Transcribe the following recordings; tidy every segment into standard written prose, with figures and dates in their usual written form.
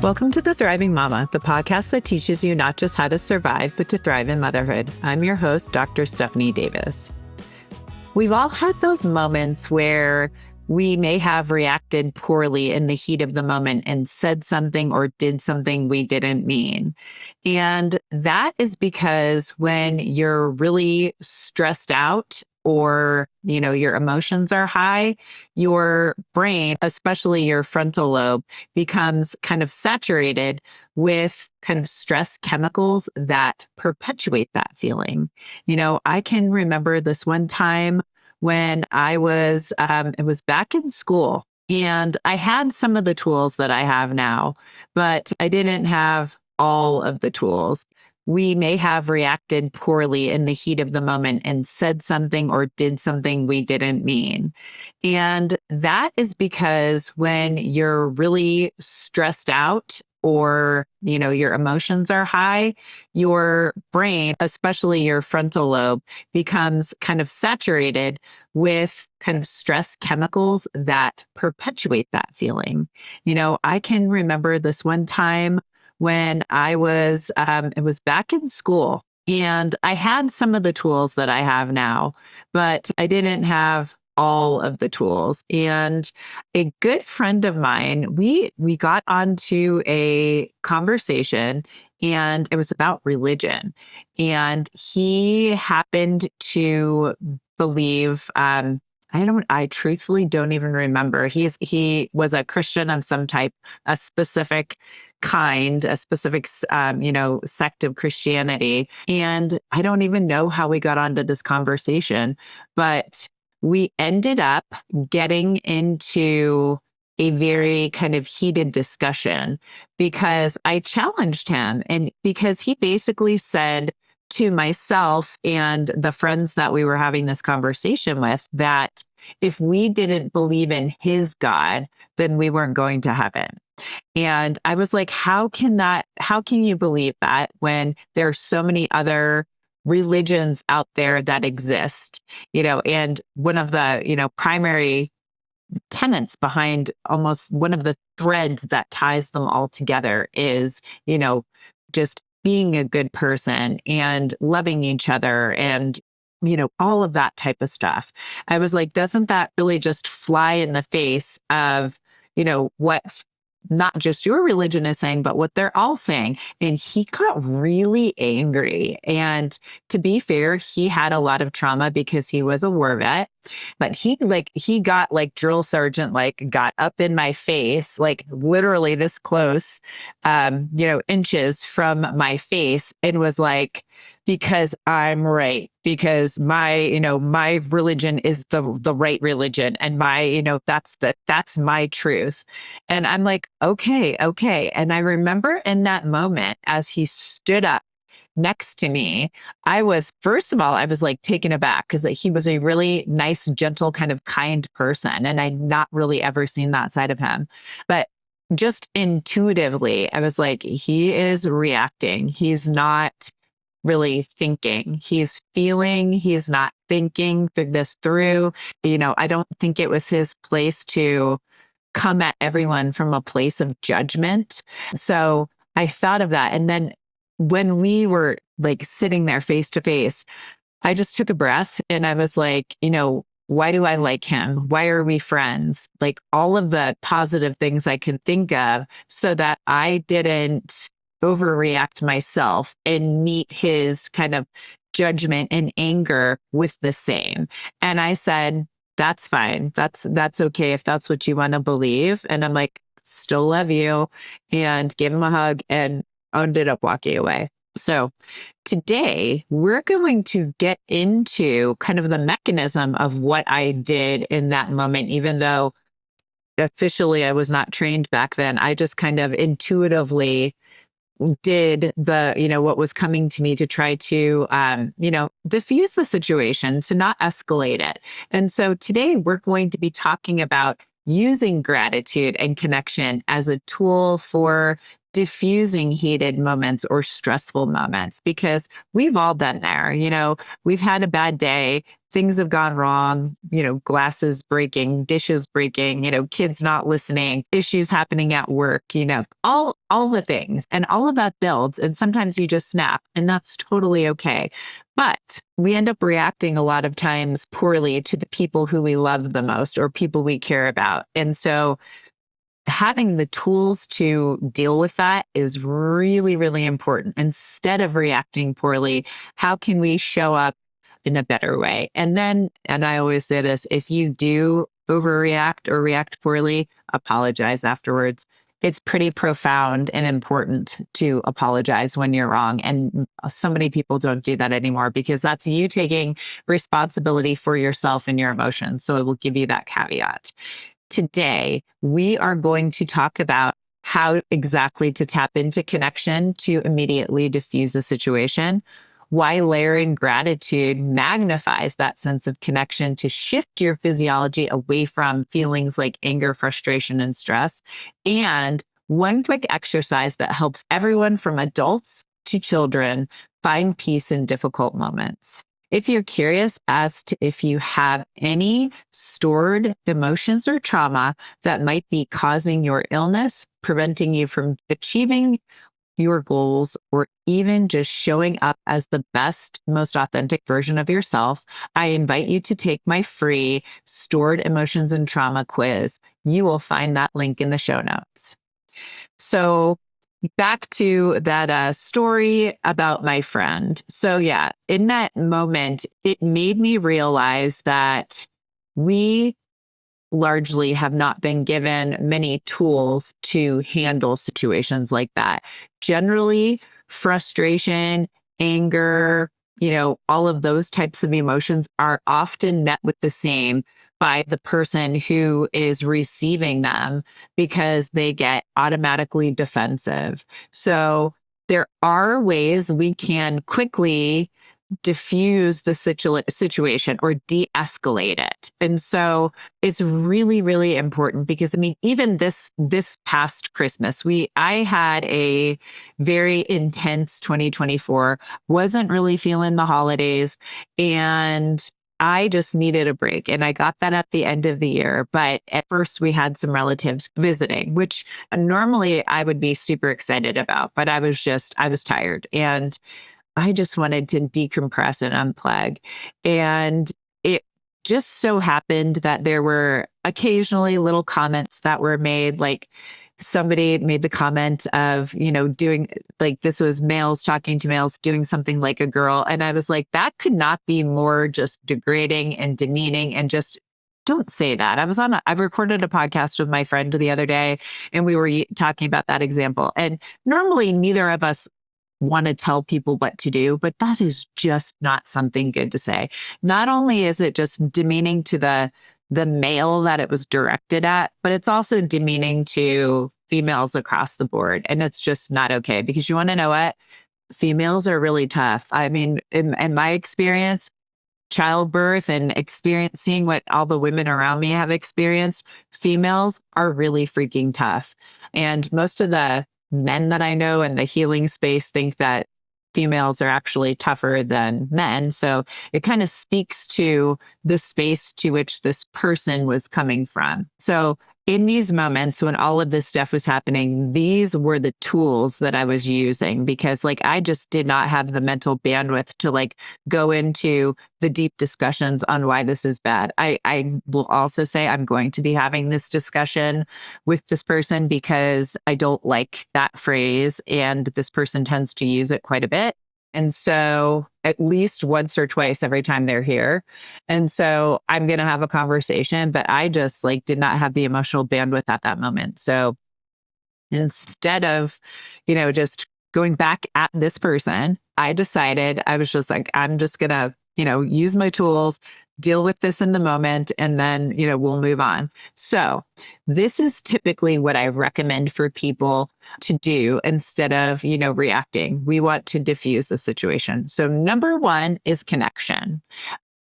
Welcome to The Thriving Mama, the podcast that teaches you not just how to survive, but to thrive in motherhood. I'm your host, Dr. Stephanie Davis. We've all had those moments where we may have reacted poorly in the heat of the moment and said something or did something we didn't mean. And that is because when you're really stressed out or, your emotions are high, your brain, especially your frontal lobe, becomes kind of saturated with kind of stress chemicals that perpetuate that feeling. I can remember this one time when it was back in school, and I had some of the tools that I have now, but I didn't have all of the tools. We may have reacted poorly in the heat of the moment and said something or did something we didn't mean. And that is because when you're really stressed out or, your emotions are high, your brain, especially your frontal lobe, becomes kind of saturated with kind of stress chemicals that perpetuate that feeling. I can remember this one time when it was back in school, and I had some of the tools that I have now, but I didn't have all of the tools. And a good friend of mine, we got onto a conversation, and it was about religion. And he happened to believe, I truthfully don't even remember. He was a Christian of some type, a specific kind, a specific, sect of Christianity. And I don't even know how we got onto this conversation, but we ended up getting into a very kind of heated discussion because I challenged him, and because he basically said to myself and the friends that we were having this conversation with that if we didn't believe in his God, then we weren't going to heaven. And I was like, how can you believe that when there are so many other religions out there that exist, and one of the, primary tenets behind almost one of the threads that ties them all together is, just being a good person and loving each other and, all of that type of stuff. I was like, doesn't that really just fly in the face of, what not just your religion is saying, but what they're all saying? And he got really angry. And to be fair, he had a lot of trauma because he was a war vet, but he got like drill sergeant, got up in my face, like literally this close, inches from my face, and was like, because I'm right, because my religion is the right religion, and that's my truth. And I'm like, okay. And I remember in that moment, as he stood up next to me, first of all, I was like taken aback because he was a really nice, gentle, kind of kind person. And I'd not really ever seen that side of him. But just intuitively, I was like, he is reacting. He's not really thinking. He's feeling, he's not thinking this through. I don't think it was his place to come at everyone from a place of judgment. So I thought of that. And then when we were like sitting there face to face, I just took a breath and I was like, why do I like him? Why are we friends? Like all of the positive things I can think of so that I didn't overreact myself and meet his kind of judgment and anger with the same. And I said, that's fine. That's okay if that's what you want to believe. And I'm like, still love you, and gave him a hug and ended up walking away. So today we're going to get into kind of the mechanism of what I did in that moment, even though officially I was not trained back then. I just kind of intuitively did what was coming to me to try to, diffuse the situation, to not escalate it. And so today we're going to be talking about using gratitude and connection as a tool for diffusing heated moments or stressful moments, because we've all been there. We've had a bad day things have gone wrong, glasses breaking, dishes breaking, kids not listening, issues happening at work, all the things. And all of that builds. And sometimes you just snap, and that's totally okay. But we end up reacting a lot of times poorly to the people who we love the most or people we care about. And so having the tools to deal with that is really, really important. Instead of reacting poorly, how can we show up in a better way? And I always say this, if you do overreact or react poorly, apologize afterwards. It's pretty profound and important to apologize when you're wrong. And so many people don't do that anymore because that's you taking responsibility for yourself and your emotions. So it will give you that caveat. Today, we are going to talk about how exactly to tap into connection to immediately diffuse a situation, why layering gratitude magnifies that sense of connection to shift your physiology away from feelings like anger, frustration, and stress, and one quick exercise that helps everyone from adults to children find peace in difficult moments. If you're curious as to if you have any stored emotions or trauma that might be causing your illness, preventing you from achieving your goals, or even just showing up as the best, most authentic version of yourself, I invite you to take my free Stored Emotions and Trauma quiz. You will find that link in the show notes. So back to that story about my friend. So yeah, in that moment, it made me realize that we largely have not been given many tools to handle situations like that. Generally, frustration, anger, all of those types of emotions are often met with the same by the person who is receiving them because they get automatically defensive. So there are ways we can quickly diffuse the situation or de-escalate it. And so it's really, really important because even this past Christmas, I had a very intense 2024, wasn't really feeling the holidays, and I just needed a break. And I got that at the end of the year. But at first we had some relatives visiting, which normally I would be super excited about, but I was tired. And I just wanted to decompress and unplug. And it just so happened that there were occasionally little comments that were made, like somebody made the comment of, doing like this was males talking to males, doing something like a girl. And I was like, that could not be more just degrading and demeaning, and just don't say that. I recorded a podcast with my friend the other day, and we were talking about that example. And normally neither of us want to tell people what to do, but that is just not something good to say. Not only is it just demeaning to the male that it was directed at, but it's also demeaning to females across the board. And it's just not okay, because you want to know what? Females are really tough. I mean, in my experience, childbirth and experiencing what all the women around me have experienced, females are really freaking tough. And most of the men that I know in the healing space think that females are actually tougher than men. So it kind of speaks to the space to which this person was coming from. So in these moments when all of this stuff was happening, these were the tools that I was using, because I just did not have the mental bandwidth to go into the deep discussions on why this is bad. I will also say I'm going to be having this discussion with this person because I don't like that phrase, and this person tends to use it quite a bit. And so at least once or twice every time they're here. And so I'm going to have a conversation, but I just did not have the emotional bandwidth at that moment. So instead of, just going back at this person, I decided I was just I'm just going to, use my tools, deal with this in the moment, and then, we'll move on. So this is typically what I recommend for people to do instead of, reacting. We want to diffuse the situation. So number one is connection.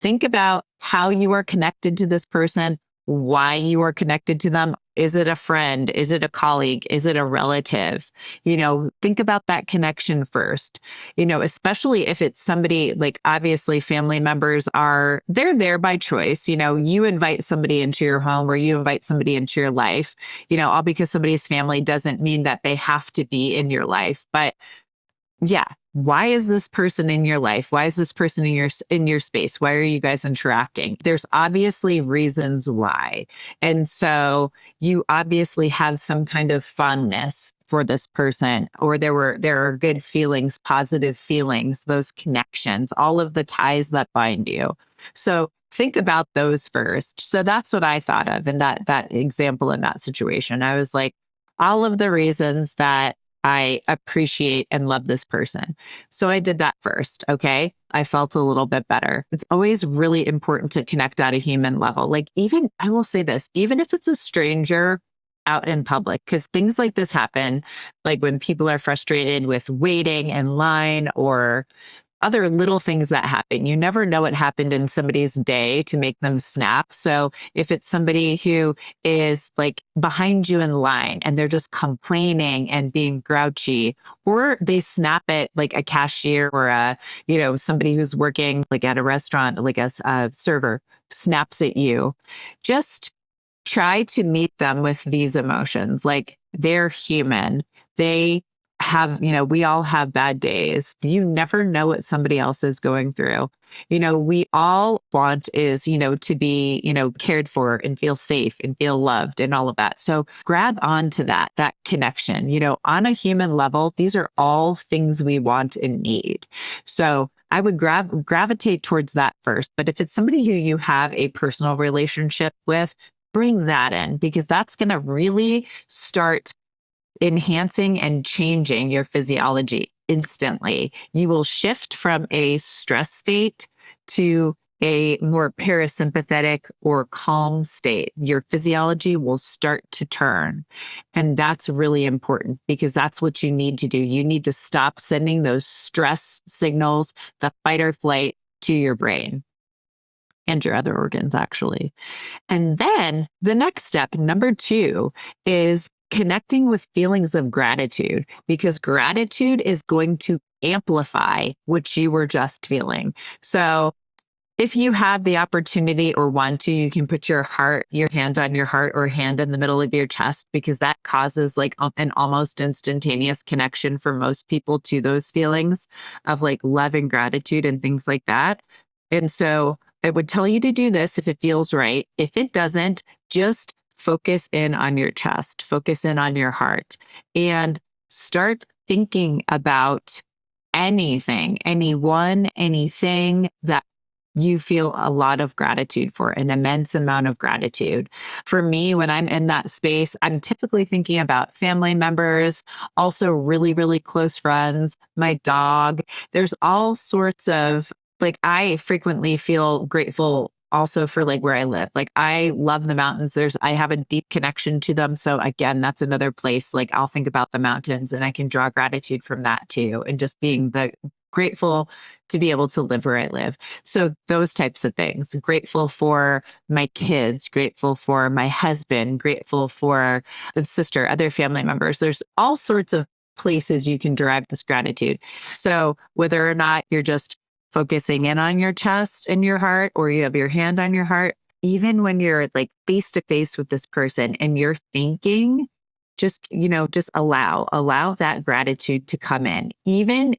Think about how you are connected to this person, why you are connected to them. Is it a friend? Is it a colleague? Is it a relative? Think about that connection first, especially if it's somebody like obviously family members they're there by choice. You invite somebody into your home or you invite somebody into your life, all because somebody's family doesn't mean that they have to be in your life. But yeah, why is this person in your life? Why is this person in your space? Why are you guys interacting? There's obviously reasons why. And so you obviously have some kind of fondness for this person, or there are good feelings, positive feelings, those connections, all of the ties that bind you. So think about those first. So that's what I thought of in that example in that situation. I was like, all of the reasons that I appreciate and love this person. So I did that first. Okay. I felt a little bit better. It's always really important to connect at a human level. Like, even, I will say this, even if it's a stranger out in public, because things like this happen, like when people are frustrated with waiting in line or other little things that happen. You never know what happened in somebody's day to make them snap. So if it's somebody who is like behind you in line and they're just complaining and being grouchy, or they snap at like a cashier or somebody who's working like at a restaurant, like a server snaps at you, just try to meet them with these emotions. Like, they're human. They we all have bad days. You never know what somebody else is going through. We all want is, to be, cared for and feel safe and feel loved and all of that. So grab onto that connection, on a human level. These are all things we want and need. So I would gravitate towards that first. But if it's somebody who you have a personal relationship with, bring that in, because that's going to really start enhancing and changing your physiology instantly. You will shift from a stress state to a more parasympathetic or calm state. Your physiology will start to turn. And that's really important, because that's what you need to do. You need to stop sending those stress signals, the fight or flight, to your brain and your other organs, actually. And then the next step, number 2, is connecting with feelings of gratitude, because gratitude is going to amplify what you were just feeling. So if you have the opportunity or want to, you can put your hand on your heart or hand in the middle of your chest, because that causes like an almost instantaneous connection for most people to those feelings of like love and gratitude and things like that. And so I would tell you to do this if it feels right. If it doesn't, just focus in on your chest, focus in on your heart, and start thinking about anything that you feel a lot of gratitude for, an immense amount of gratitude. For me, when I'm in that space, I'm typically thinking about family members, also really, really close friends, my dog. There's all sorts of, like, I frequently feel grateful also for like where I live. Like, I love the mountains. I have a deep connection to them. So again, that's another place, like I'll think about the mountains and I can draw gratitude from that too. And just being grateful to be able to live where I live. So those types of things. Grateful for my kids, grateful for my husband, grateful for the sister, other family members. There's all sorts of places you can derive this gratitude. So whether or not you're just focusing in on your chest and your heart, or you have your hand on your heart, even when you're like face to face with this person and you're thinking, just allow that gratitude to come in. Even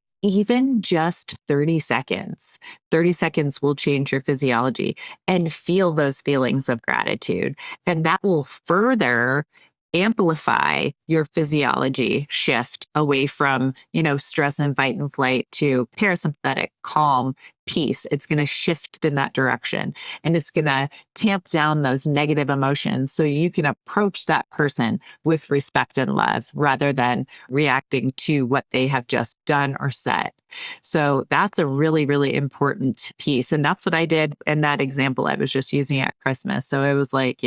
just 30 seconds. 30 seconds will change your physiology, and feel those feelings of gratitude. And that will further amplify your physiology shift away from, stress and fight and flight to parasympathetic, calm, peace. It's going to shift in that direction, and it's going to tamp down those negative emotions so you can approach that person with respect and love rather than reacting to what they have just done or said. So that's a really, really important piece. And that's what I did in that example I was just using at Christmas. So it was like,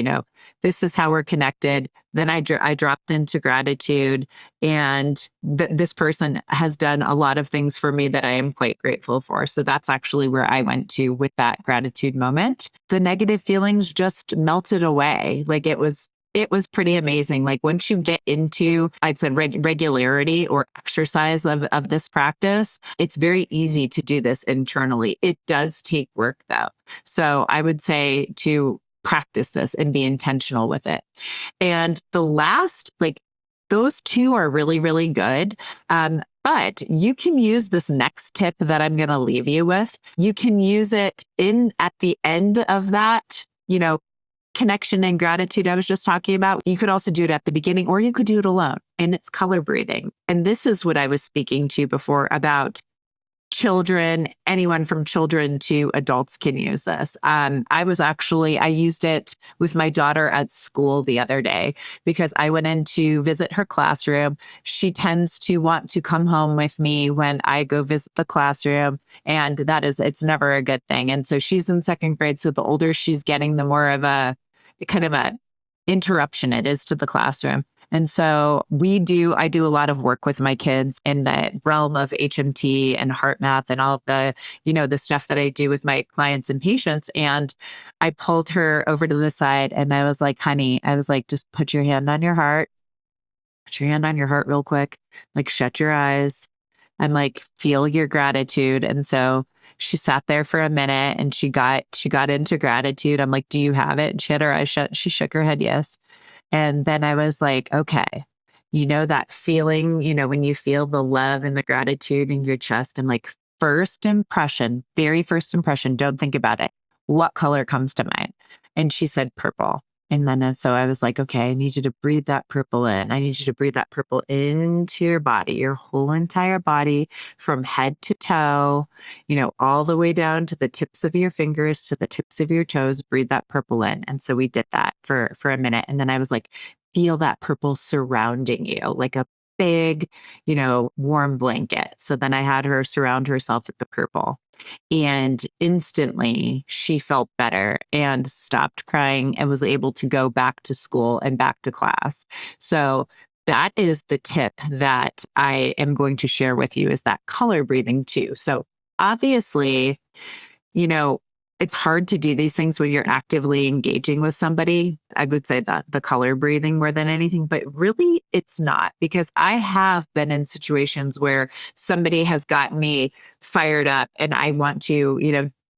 this is how we're connected. Then I dropped into gratitude, and this person has done a lot of things for me that I am quite grateful for. So that's actually where I went to with that gratitude moment. The negative feelings just melted away. Like, it was it was pretty amazing. Like once you get into, I'd say regularity or exercise of this practice, it's very easy to do this internally. It does take work though. So I would say to practice this and be intentional with it. And the last, like those two are really, really good. But you can use this next tip that I'm going to leave you with. You can use it in at the end of that, connection and gratitude I was just talking about. You could also do it at the beginning, or you could do it alone. And it's color breathing. And this is what I was speaking to before about children. Anyone from children to adults can use this. I used it with my daughter at school the other day because I went in to visit her classroom. She tends to want to come home with me when I go visit the classroom. And it's never a good thing. And so she's in second grade. So the older she's getting, the more of a kind of a interruption it is to the classroom. And so I do a lot of work with my kids in the realm of HMT and heart math and all of the, the stuff that I do with my clients and patients. And I pulled her over to the side and I was like, honey, just put your hand on your heart, real quick, like shut your eyes and like feel your gratitude. And so she sat there for a minute and she got into gratitude. I'm like, do you have it? And she had her eyes shut. She shook her head, yes. And then I was like, okay, that feeling, when you feel the love and the gratitude in your chest and like very first impression, don't think about it. What color comes to mind? And she said purple. And then so I was like, okay, I need you to breathe that purple in. I need you to breathe that purple into your body, your whole entire body from head to toe, all the way down to the tips of your fingers, to the tips of your toes, breathe that purple in. And so we did that for a minute. And then I was like, feel that purple surrounding you like a big, warm blanket. So then I had her surround herself with the purple. And instantly she felt better and stopped crying and was able to go back to school and back to class. So that is the tip that I am going to share with you, is that color breathing too. So obviously, it's hard to do these things when you're actively engaging with somebody. I would say that the color breathing more than anything, but really it's not, because I have been in situations where somebody has gotten me fired up and I want to,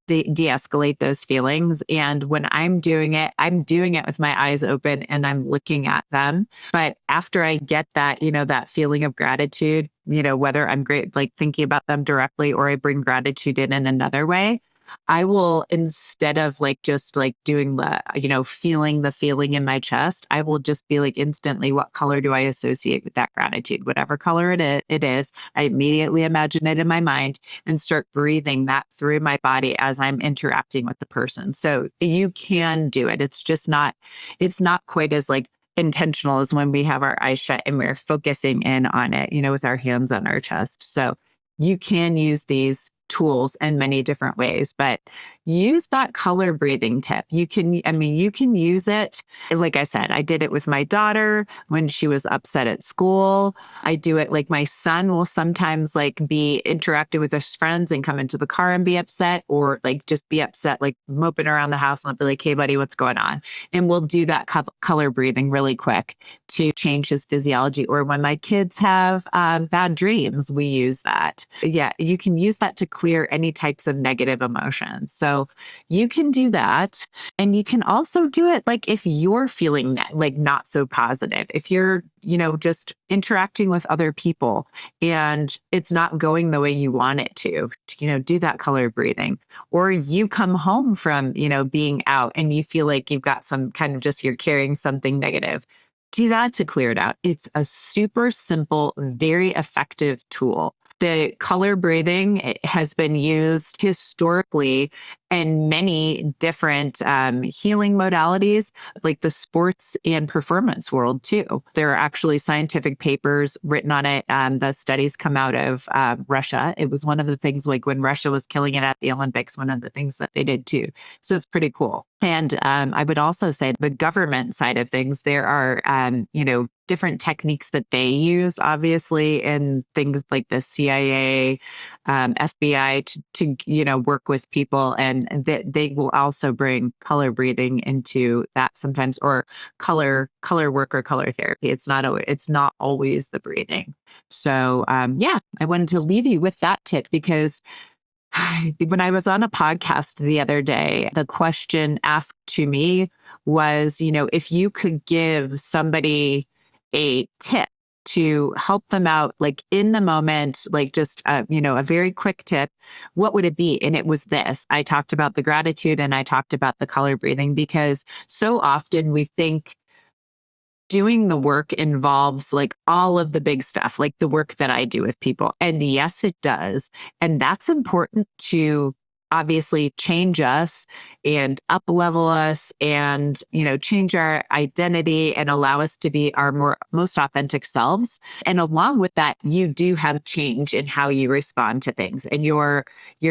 de-escalate those feelings. And when I'm doing it with my eyes open and I'm looking at them. But after I get that, that feeling of gratitude, whether I'm great, like thinking about them directly, or I bring gratitude in another way, I will, instead of like just like doing the, feeling the feeling in my chest, I will just be like, instantly, what color do I associate with that gratitude? Whatever color it is, I immediately imagine it in my mind and start breathing that through my body as I'm interacting with the person. So you can do it. It's not quite as like intentional as when we have our eyes shut and we're focusing in on it, with our hands on our chest. So you can use these tools in many different ways, but use that color breathing tip. You can use it. Like I said, I did it with my daughter when she was upset at school. I do it, like my son will sometimes like be interacting with his friends and come into the car and be upset, or like just be upset, like moping around the house, and I'll be like, hey buddy, what's going on? And we'll do that color breathing really quick to change his physiology. Or when my kids have bad dreams, we use that. Yeah, you can use that to clear any types of negative emotions. So you can do that. And you can also do it like if you're feeling like not so positive, if you're, just interacting with other people and it's not going the way you want it to, do that color breathing. Or you come home from, being out and you feel like you've got some kind of you're carrying something negative. Do that to clear it out. It's a super simple, very effective tool. The color breathing has been used historically in many different healing modalities, like the sports and performance world too. There are actually scientific papers written on it. The studies come out of Russia. It was one of the things, like when Russia was killing it at the Olympics, one of the things that they did too. So it's pretty cool. And I would also say the government side of things, there are, different techniques that they use, obviously, in things like the CIA, FBI to work with people and And that they will also bring color breathing into that sometimes, or color work or color therapy. It's not always the breathing. So I wanted to leave you with that tip, because when I was on a podcast the other day, the question asked to me was, if you could give somebody a tip to help them out, like in the moment, like just, a very quick tip, what would it be? And it was this. I talked about the gratitude and I talked about the color breathing, because so often we think doing the work involves like all of the big stuff, like the work that I do with people. And yes, it does. And that's important to obviously change us and up level us and, change our identity and allow us to be our most authentic selves. And along with that, you do have change in how you respond to things, and your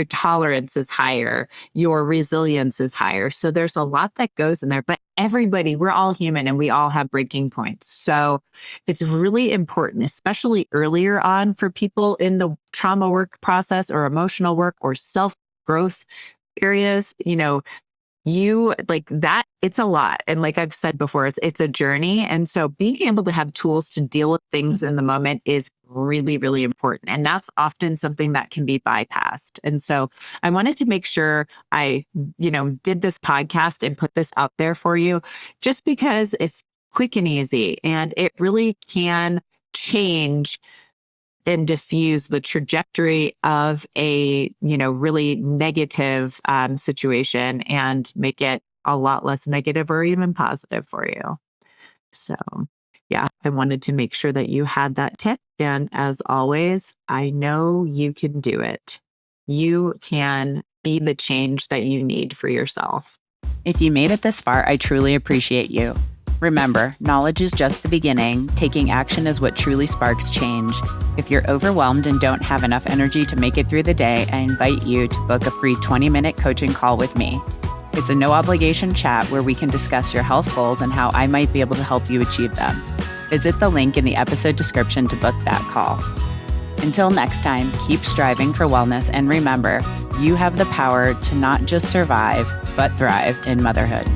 tolerance is higher, your resilience is higher. So there's a lot that goes in there, but we're all human and we all have breaking points. So it's really important, especially earlier on for people in the trauma work process or emotional work or self growth areas, you like that. It's a lot. And like I've said before, it's a journey. And so being able to have tools to deal with things in the moment is really, really important. And that's often something that can be bypassed. And so I wanted to make sure I, did this podcast and put this out there for you, just because it's quick and easy and it really can change and diffuse the trajectory of a, really negative situation and make it a lot less negative or even positive for you. So I wanted to make sure that you had that tip. And as always, I know you can do it. You can be the change that you need for yourself. If you made it this far, I truly appreciate you. Remember, knowledge is just the beginning. Taking action is what truly sparks change. If you're overwhelmed and don't have enough energy to make it through the day, I invite you to book a free 20-minute coaching call with me. It's a no-obligation chat where we can discuss your health goals and how I might be able to help you achieve them. Visit the link in the episode description to book that call. Until next time, keep striving for wellness, and remember, you have the power to not just survive, but thrive in motherhood.